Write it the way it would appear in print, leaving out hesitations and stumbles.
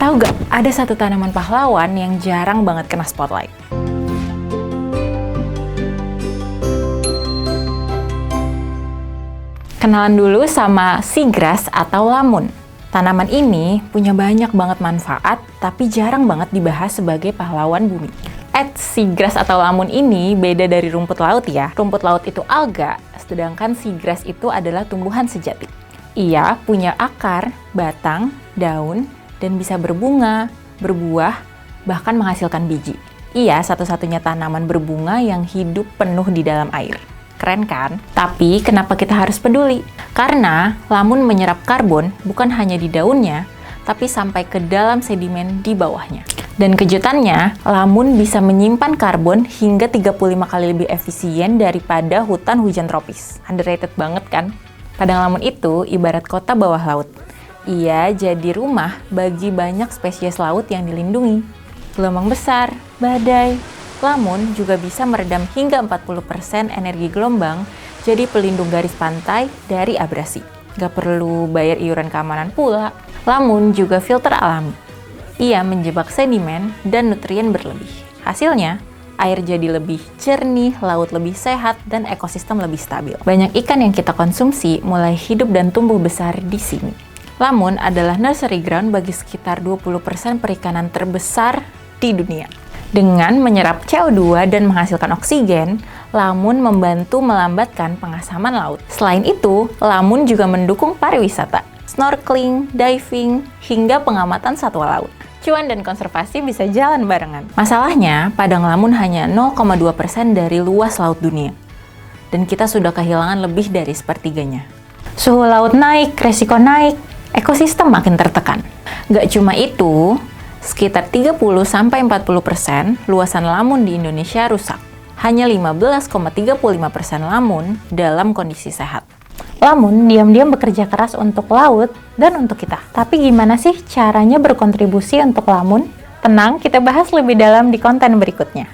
Tahu gak, ada satu tanaman pahlawan yang jarang banget kena spotlight. Kenalan dulu sama seagrass atau lamun. Tanaman ini punya banyak banget manfaat, tapi jarang banget dibahas sebagai pahlawan bumi. Seagrass atau lamun ini beda dari rumput laut ya. Rumput laut itu alga, sedangkan seagrass itu adalah tumbuhan sejati. Ia punya akar, batang, daun, dan bisa berbunga, berbuah, bahkan menghasilkan biji. Ia satu-satunya tanaman berbunga yang hidup penuh di dalam air. Keren kan? Tapi kenapa kita harus peduli? Karena lamun menyerap karbon bukan hanya di daunnya, tapi sampai ke dalam sedimen di bawahnya. Dan kejutannya, lamun bisa menyimpan karbon hingga 35 kali lebih efisien daripada hutan hujan tropis. Underrated banget kan? Padang lamun itu ibarat kota bawah laut. Ia jadi rumah bagi banyak spesies laut yang dilindungi. Gelombang besar, badai, lamun juga bisa meredam hingga 40% energi gelombang, jadi pelindung garis pantai dari abrasi. Gak perlu bayar iuran keamanan pula. Lamun juga filter alami. Ia menjebak sedimen dan nutrien berlebih. Hasilnya, air jadi lebih jernih, laut lebih sehat, dan ekosistem lebih stabil. Banyak ikan yang kita konsumsi mulai hidup dan tumbuh besar di sini. Lamun adalah nursery ground bagi sekitar 20% perikanan terbesar di dunia. Dengan menyerap CO2 dan menghasilkan oksigen, lamun membantu melambatkan pengasaman laut. Selain itu, lamun juga mendukung pariwisata, snorkeling, diving, hingga pengamatan satwa laut. Cuan dan konservasi bisa jalan barengan. Masalahnya, padang lamun hanya 0,2% dari luas laut dunia. Dan kita sudah kehilangan lebih dari sepertiganya. Suhu laut naik, resiko naik, ekosistem makin tertekan. Gak cuma itu, sekitar 30-40% luasan lamun di Indonesia rusak. Hanya 15,35% lamun dalam kondisi sehat. Lamun diam-diam bekerja keras untuk laut dan untuk kita. Tapi gimana sih caranya berkontribusi untuk lamun? Tenang, kita bahas lebih dalam di konten berikutnya.